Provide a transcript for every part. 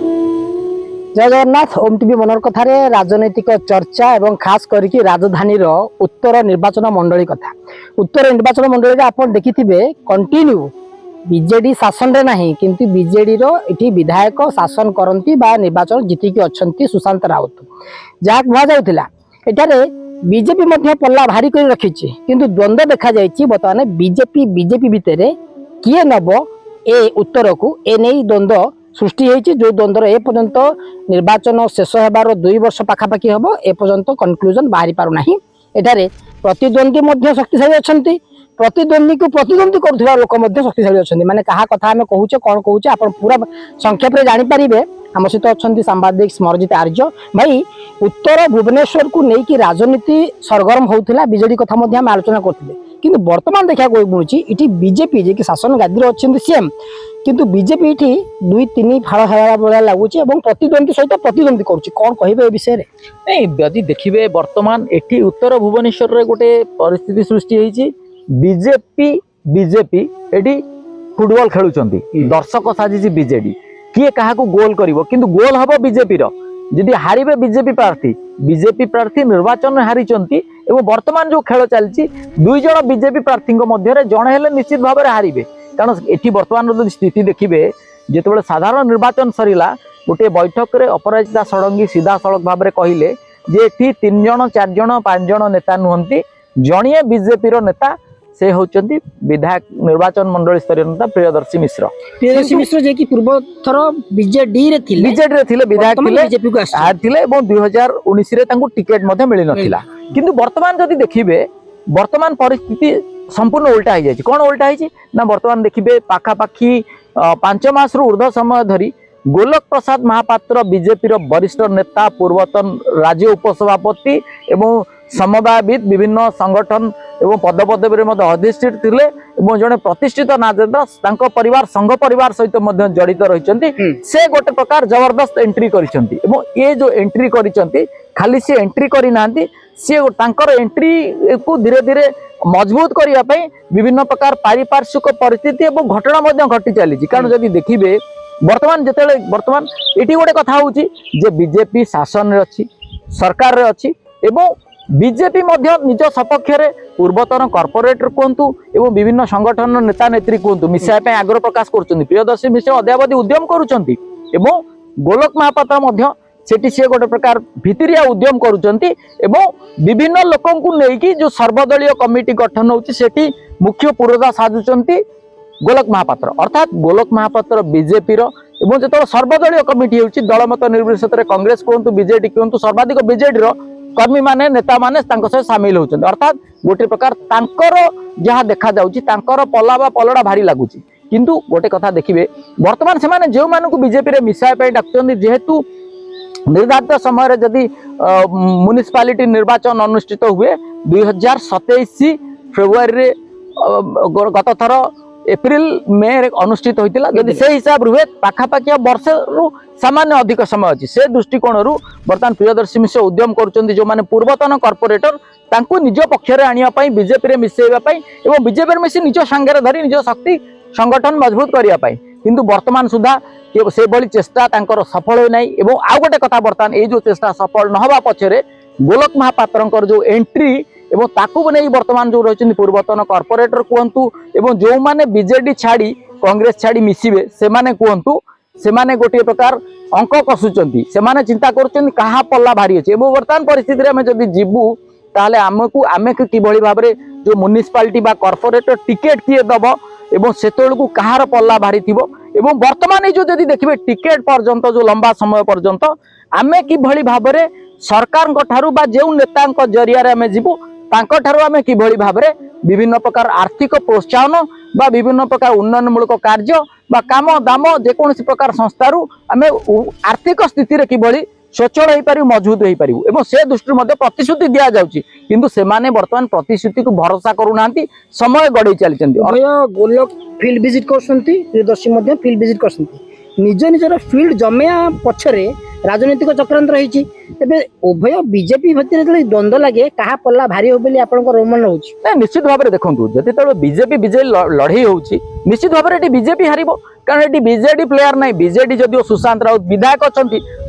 जय जगन्नाथ। ओम टीवी मनर कथार राजनैतिक चर्चा एवं खास करके राजधानी उत्तर निर्वाचन मंडली कथा। उत्तर निर्वाचन मंडली आप देखिथे कंटिन्यू बीजेडी शासन रे नहीं किंतु बीजेडी रो विधायक शासन करती निर्वाचन जीतिकी अच्छा सुशांत राउत जहाँ कहुला एठारे बीजेपी पल्ला भारी कर रखी किंतु द्वंद्व देखा जाइए बर्तमान बीजेपी भितर किए नब ए उत्तर को ए नहीं द्वंद्व सृष्टि होती जो द्वंद्वर ए पर्यंत निर्वाचन शेष होबार 2 वर्ष पाखापाखि हम ए पर्यंत कनक्लूजन बाहरी पारना। एठारे प्रतिद्वंदी शक्तिशाली अच्छा प्रतिद्वंदी को प्रतिद्वंदी करुवा लोक शक्तिशाली अच्छा माने कहा कथा आम कहूचे कौन कहूचे आप पूरा संक्षेप में जानीपारे। आम सहित अच्छा सांबादिक स्मरजित आर्य भाई उत्तर भुवनेश्वर को लेकिन राजनीति सरगरम होता बीजेडी कथा आम आलोचना करते किंतु वर्तमान देखा मिलूँ ये बीजेपी जे कि शासन गादी अच्छे सीएम किंतु बीजेपी ये 2-3 फाड़ हेला भाया लगुच प्रतिद्वंदी सहित प्रतिद्वंदी कौन कहे विषय नहीं यदि देखिए बर्तमान एटी उत्तर भुवनेश्वर रे गोटे परिस्थिति सृष्टि होती बीजेपी एटी फुटबॉल खेलुचंती दर्शक साजिश बीजेडी किए क्या गोल करिवो किंतु गोल हम बीजेपी जदि हारे बीजेपी प्रार्थी निर्वाचन में हारी एवं वर्तमान जो खेल चलती 2 जन बीजेपी प्रार्थी मध्य जड़े हेले निश्चित भाव में हारे कारण ये वर्तमान स्थिति देखिए जिते साधारण निर्वाचन सरीला गोटे बैठक में अपराजिता षडंगी सीधा सड़क भाव में कहले जे 3 जन 4 जन 5 जन नेता नुहंती जड़िए बीजेपी नेता से होचंती विधायक निर्वाचन मंडल स्तर नेता प्रियदर्शी मिश्र जे कि पूर्व थर बीजेडी रे थिले विधायक थिले बीजेपी को आथिले एवं 2019 रे तांको टिकट मध्ये मिलि नथिला किंतु वर्तमान जदि देखिबे वर्तमान परिस्थिति संपूर्ण उल्टा हो जाए। कौन उल्टा है ना वर्तमान देखिए पाखापाखि 5 मास ऊर्ध्व समय धरी गोलक प्रसाद महापात्र बीजेपी वरिष्ठ नेता पूर्वतन राज्य उपसभापति एवं समवायविद विभिन्न संगठन एवं पदपदवी अधिष्ठित थिले एवं जड़े प्रतिष्ठित नागरिक परिवार संघ परिवार सहित जड़ित रही से गोटे प्रकार जबरदस्त एंट्री करिसेंती एवं ये जो एंट्री करिसेंती खाली सी एंट्री करिना सी एंट्री को धीरे धीरे मजबूत करने विभिन्न प्रकार पारिपार्श्विक परिस्थिति और घटना घटी चली कारण जदि देखिए वर्तमान जिते वर्तमान ये गोटे कथा हूँ बीजेपी शासन अच्छी सरकार रे अच्छी एवं बीजेपी निज सपक्ष में पूर्वतन कॉर्पोरेटर कहतु एवं विभिन्न संगठन नेता नेत्री कहतु मिसाइबा आग्रह प्रकाश कर प्रियदर्शी मिश्र अद्यावधि उद्यम करुँच गोलक महापात्र सेठी सी गोटे प्रकार भितरिया उद्यम करुँच विभिन्न लोकों को लेकिन जो सर्वदलीय कमिटी गठन होती मुख्य पुरोधा साजुंट गोलक महापात्र अर्थात गोलक महापात्र बीजेपी एवं जो सर्वदलीय कमिटी होती दलमत निर्विशेष कांग्रेस कहतु बीजेडी कहतु सर्वाधिक बीजेडी कर्मी माने नेता माने सह सामिल होते अर्थात गोटे प्रकार जहाँ देखा जाऊँगी पला बा पलड़ा भारी लगुच किंतु गोटे कथा देखिए वर्तमान से जो मानू बीजेपी डाकुंट जेहेतु निर्धारित समय जदि म्युनिसिपालिटी निर्वाचन अनुष्ठित हुए 2027 फेब्रुआरी गत थर एप्रिल मे अनुष्ठित होता जदि से हिसाब रुए पाखापाखि वर्ष रु सामान्य अधिक समय अच्छी से दृष्टिकोण बर्तमान प्रियदर्शी मिश्र उद्यम करुँच जो मैंने पूर्वतन कॉर्पोरेटर तांको निज पक्ष आने बीजेपी मिसेवाई और बीजेपी मिसी निज सांगे धरी निज शक्ति संगठन मजबूत करने किंतु वर्तमान सुधा से भली चेष्टा तांकर सफल होना एवं आउ गोटे कथा बर्तमान ये जो चेष्टा सफल न होगा पछरे गोलक महापात्र जो एंट्री एवं ताकू नहीं वर्तमान जो रही पूर्वतन कॉर्पोरेटर कहतु एवं जो माने बीजेडी छाड़ी कांग्रेस छाड़ी मिसिबे से माने कहतु से माने गोटे प्रकार अंक कसुचंती से माने चिंता करुचंती कहा पल्ला भारी अच्छे एवं वर्तमान परिस्थिति आम जब जीवु ताले आमको आमे किभली भाव में जो म्युनिसिपालिटी बा कॉर्पोरेटर टिकेट किए दब एवं सेतल को कहार पल्ला भारी थिबो एवं वर्तमान जो जदि देखिए टिकेट पर्यंत जो लंबा समय पर्यंत आमे किभली भाव में सरकार ठारू बा जो नेता जरिया आमे जीवु तांको ठारू आमे किभली भाव में विभिन्न प्रकार आर्थिक प्रोत्साहन बा विभिन्न प्रकार उन्नयनमूलक कार्य बा काम दाम जेकोसी प्रकार संस्थारू आमे आर्थिक स्थिति रे किभली स्वच्छल हो पार मजबूत हो पार एवं से दृष्टि प्रतिश्रुति दि जाऊँगी किंतु से माने वर्तमान प्रतिश्रुति को भरोसा करूना समय गड़े चली गोलक फील्ड विजिट कर प्रियदर्शी फील्ड विजिट कर निज निजर फील्ड जमया पछरे राजनीतिक चक्रांत रही उभय बीजेपी भितर द्वंद्व लगे क्या पल्ला भारी हो बोली आपन रोमन होउछि ना निश्चित भाव में देखो जदि तो बीजेपी विजय लड़ई होउछि निश्चित भाव में बीजेपी हारिबो कारण ये बीजेडी प्लेयर नहीं बीजेडी जदिव सुशांत राउत विधायक अच्छा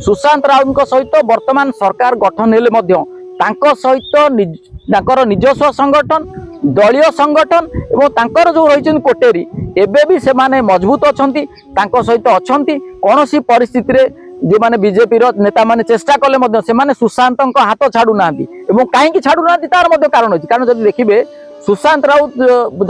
सुशांत राउत सहित वर्तमान सरकार गठन हेले मध्य तांको सहित निजस्व संगठन दलीय संगठन एवं तांकर जो रही कोटेरी एबे भी से माने मजबूत अछंती तांको सहित अछंती कौन सी परिस्थिति रे जो माने बीजेपी रो नेता माने चेष्टा कले मध्य से माने सुशांत हाथ छाड़ू नांती एवं कहीं छाड़ू नांती तार मध्य कारण अछि कारण जदि देखिबे सुशांत राउत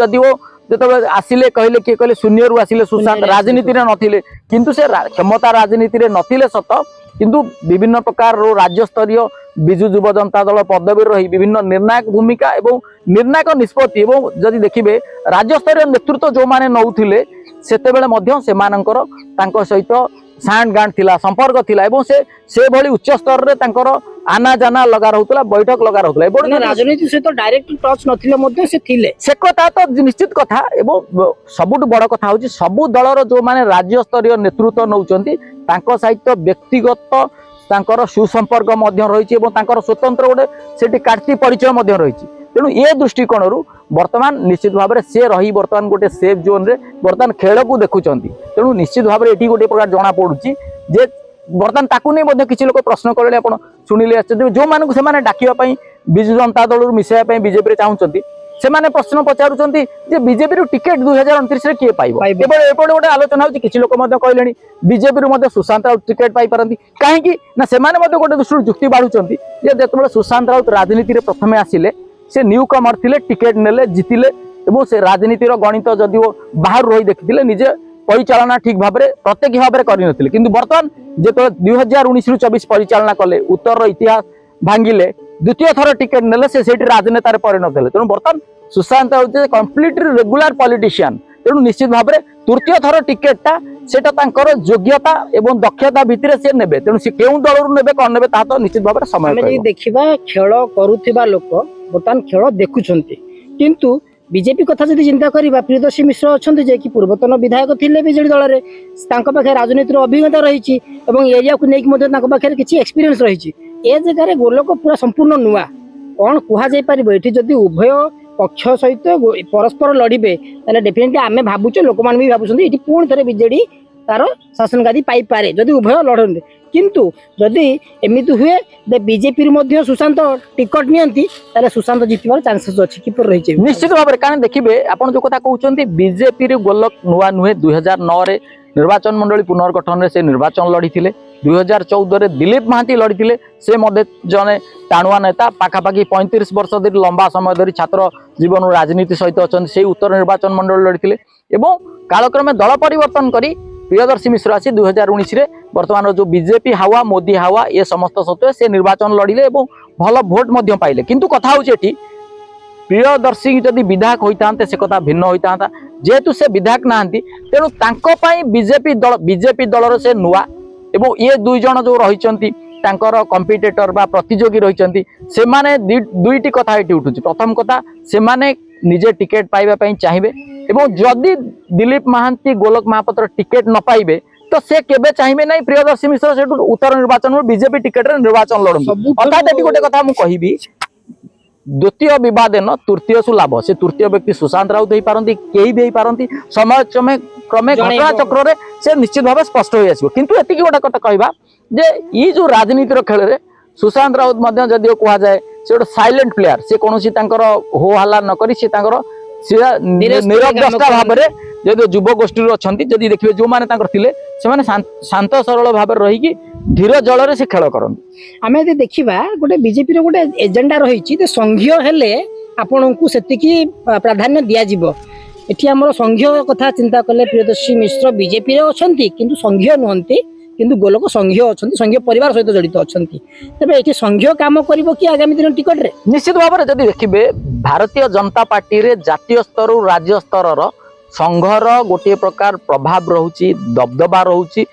जदि वो जेतबे आसिले कहले किए कहले शून्य रु आसिले सुशांत राजनीति रे नथिले किंतु से क्षमता राजनीति रे नथिले सत किंतु विभिन्न प्रकार राज्य स्तरीय विजु युव जनता दल पदवी रही विभिन्न निर्णायक भूमिका एवं निर्णायक निष्पत्ति एवं जदि देखिबे राज्य स्तरीय नेतृत्व जो माने नउथिले सेतेबेले मध्य सेमानंकर तांको सहित सांड गांड थिला संपर्क थिला एवं से भली उच्च स्तर रे तांकर आना जाना लगा रहउतला बैठक लगा रहउतला एबो राजनीति से तो डायरेक्ट टच नथिले मध्य से थिले से कथा तो निश्चित कथा एवं सबुठ बड़ कथा होची सबु दलर जो माने राज्य स्तरीय नेतृत्व नउचंती तांको सहित व्यक्तिगत तांकर सुसंपर्क मध्य रही तांकर स्वतंत्र गोटे सेठी कार्ती परिचय मध्य रही तेणु ए दृष्टिकोण वर्तमान निश्चित भाव में से रही वर्तमान गोटे सेफ जोन रे वर्तमान खेल को देखुंत तेणु निश्चित भाव में ये गोटे प्रकार जना पड़ुची जे वर्तमान ताकू नहीं किसी लोग प्रश्न कले आप शुणिले जो मानक से डाकिया विजु जनता दल मिसाइबा बीजेपी चाहते से प्रश्न पचारुंट बीजेपी टिकेट 2029 रे किए पाइबो केवल एपटे गोटे आलोचना होची किछि लोक मध्य कहलेनी बीजेपी सुशांत राउत टिकेट पाई पारंती काहेकि ना से गोटे दृष्टि जुक्ति बाढ़ुंट जेतबेले सुशांत राउत राजनीति रे प्रथमे आसिले से न्यू कमर थिले टिकेट नेले जितिले एवं से राजनीतिर गणित जदि बाहर रही देखिथिले निजे परिचालना ठीक भाव में प्रत्यक्ष भाव में करनथिले किंतु वर्तमान जेतो 2019 रु 24 परिचालना कले उत्तर इतिहास भांगिले द्वितीय थर टिकेट नेले से सेठी राजनेता परिणत हेले तेणु वर्तमान Sushant Raut completely regular politician तेणु निश्चित भाव में तृतीय थर टिकेटा सेटा तांकर योग्यता एवं दक्षता भितर से नेबे तेणु से केउ दलरु नेबे कोन नेबे ता तो निश्चित भाव में समय कहबो देखिबा खेल करूथिबा लोक बर्तमान खेल देखुछंती किंतु बीजेपी कथा जदि चिंता करिबा प्रियदर्शी मिश्र अछंती जे कि पूर्वतन विधायक थिले बीजेडी दल रे तांको पाखे राजनीतिर अभिज्ञता रहिछि एवं एरिया को नेक मध्ये तांको पाखे किछि एक्सपीरियंस रहिछि ए जगह रे गोलक पूरा संपूर्ण नुआ कोन कुहा जाय परिबो एठी जदि उभय पक्ष सहित परस्पर लड़िबे ताले डेफिनेटली आमे भाबुचे लोक मान भी भाबुछंती एठी पूर्ण थरे बीजेडी तार शासन गादी पाई पारे जदि उभय लड़ते किंतु जदि एमिति हुए दे बीजेपी मध्ये सुशांत टिकट नियंती ताले सुशांत जितबार चांसेस अछि किपर रहिছে निश्चित भाव में कारण देखिबे आपण जो कथा कहउचंती बीजेपी रे गोलक नुआ नुहे 2009 रे निर्वाचन मंडली पुनर्गठन रे से निर्वाचन लड़ीथिले 2014 रे दिलीप महांती लड़ीथिले से मध्ये जने टाणुआ नेता पाखापाखि 35 वर्ष धरि लंबा समय धरि छात्र जीवन राजनीति सहित अछन से उत्तर निर्वाचन मंडल लड़ीथिले एवं कालक्रमे दल परिवर्तन करी प्रियदर्शी मिश्र आसी 2019 रे वर्तमान जो बीजेपी हावा मोदी हावा ये समस्त सत्वे से निर्वाचन लड़िले एवं भल भोट मध्य पाइले किंतु कथा होची एठी प्रियदर्शी जदि विधायक होइतांते से कथा भिन्न होइतांता जेहेतु से विधायक नांती तेणु तांको पई बीजेपी दलर से नुआ एवं ये दुई जन जो रहिचंती तांकर कंपिटिटर बा प्रतियोगी रहिचंती से माने दुईटी कथा एठी उठुची प्रथम कथा से माने निजे टिकेट पाइबा पई चाहिबे एवं जदि दिलीप महांती गोलक महापात्र टिकेट न पाइबे तो से केबे चाहिबे नहीं प्रियदर्शी मिश्र से उत्तर निर्वाचन में बीजेपी टिकेट रे निर्वाचन लड़न अर्थात एठी गोटे कथा मु कहिबी द्वितीय विवादेन तृतीय सु लाभ से तृतीय व्यक्ति सुशांत राउत पारती कई भी पारती समय क्रमे घटना चक्र रे से निश्चित भाव स्पष्ट हो आसो किंतु एति गोटे कथा कहबा जे ई जो राजनीतिर खेल रे सुशांत राउत मध्य जदि कहा जाए से गोटे साइलेंट प्लेयर से कोनोसी तांकर हो हल्ला न करी से तांकर निरवदस्ता भाव में जदि युव गोष्ठी अच्छी जदि देखिए जो मैंने थिले से शांत सरल भाव रही धीर जल से खेल करते आम यदि देखा गोटे बीजेपी गोटे एजेंडा रही संघीय हेले आपण को सेतिकी प्राधान्य दिज्व एटी आम संघीय कथा चिंता कले प्रियदर्शी मिश्र बीजेपी अच्छा किंतु संघीय नुहति किंतु गोलक संघीय अच्छा संघीय परिवार सहित जड़ित अच्छा तेज ये संघीय कम कर कि आगामी दिन टिकट रे निश्चित भाव में जदि देखिए भारतीय जनता पार्टी रे जातीय स्तर राज्य स्तर संघर गोटे प्रकार प्रभाव रोचे दबदबा रोचे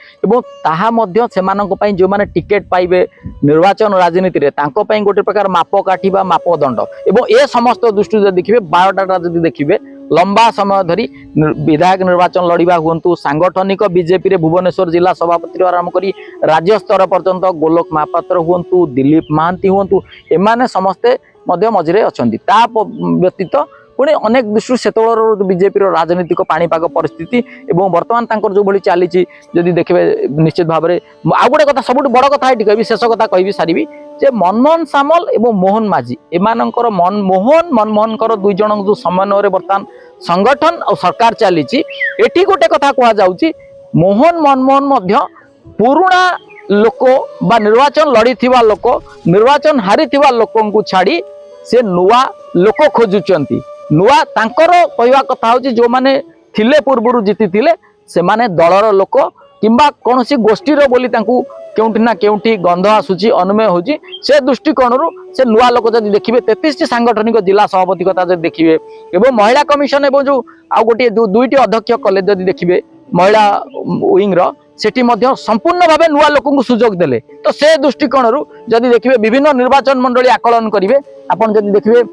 जो माने टिकेट पाइबे निर्वाचन राजनीति रे तांको पई गोटे प्रकार माप काटिबा मापदंड एवं ए समस्त दृष्टि देखिए बायोडाटा जदि देखिए लंबा समय धरी विधायक निर्वाचन लड़वा हूँ सांगठनिक बीजेपी रे भुवनेश्वर जिला सभापति आरंभ करी राज्य स्तर पर्यंत गोलोक महापात्र हूँ दिलीप महांती हूँ एमाने समस्ते मझे अच्छा ता व्यतीत पुणी अनेक दृष्टि से बीजेपी राजनीतिक पाणीपाग परिस्थिति एवं बर्तमान तांकर जो भली चली जदि देखिए निश्चित भाव में आउ गोटे कथा सब बड़ कथा ये कह शेष कथा कहि सारी जे मनमोहन सामल एवं मोहन माझी एमानंकर मोहन मनमोहन दुई जन जो समन्वय बर्तमान संगठन और सरकार चली एटी गोटे कथा कह जाउची मोहन मनमोहन मध्य पुराणा लोक बा निर्वाचन लड़ी लोक निर्वाचन हारी लोक छाड़ी से नुआ लोक खोजुचंती नुआ तांकर कहवा कथा होची जो माने थिले पूर्वरु जीति थिले से माने दलर लोक किंबा कोनोसी गोष्ठीर बोली तांकू केउंठी ना केउंठी गंध आसुची अनुमेय होची से दृष्टिकोणरू से नुआ लोक जदि देखिबे 33 सांगठनिक जिला सभापति कथा जदि देखिबे एवं महिला कमिशन एवं जो आ गोटे दुईटी अध्यक्ष कले जदि देखिबे महिला विंग रो सेठी मध्य संपूर्ण भावे नुआ लोक सुजोग देले तो से दृष्टिकोणरू जदि देखिबे विभिन्न निर्वाचन मंडली आकलन करिवे आपण जदि देखिबे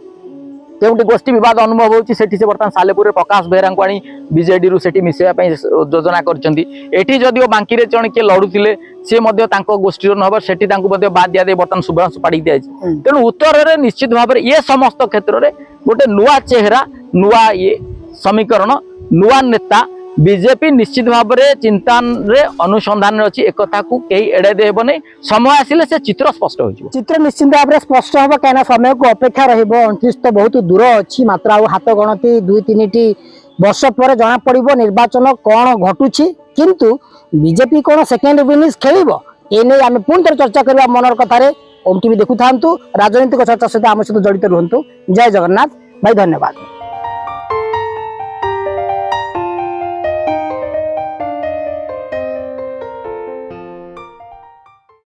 केउंटी गोष्ठी विवाद अनुभव होची सेठी से बर्तमान सालेपुर प्रकाश बेहरा को आनी बीजेडी रु सेठी मिसेया पई योजना करचंती एठी जदिओ बांकी रे जण के लडुतिले से मध्य तांको गोष्ठी न हबर सेठी तांको मध्य बाद दिया दे बर्तमान सुभाष पाड़ी दिया तेणु उत्तर रे निश्चित भाव रे ये समस्त क्षेत्र रे गोटे नुआ चेहरा नुआ ये समीकरण नुआ नेता बीजेपी निश्चित भाव में चिंता रे अनुसंधान अच्छी एक कथा को कई एड़े देब नहीं समय आसिले से चित्र स्पष्ट हो चित्र निश्चित भाव में स्पष्ट हम कहीं समय को अपेक्षा रहिबो 29 तो बहुत दूर अच्छी मात्र आ हाथ गणती 2-3 वर्ष पर जना पड़िबो निर्वाचन कौन घटुची किंतु बीजेपी कौन सेकेंड इनिंग्स खेलिबो ए नै आमे पुन थोर चर्चा करबा मनर कथा रे ओम टीवी देखु थांतु राजनीतिक चर्चा सहित आम सहित जड़ित रुहंतु जय जगन्नाथ भाई धन्यवाद।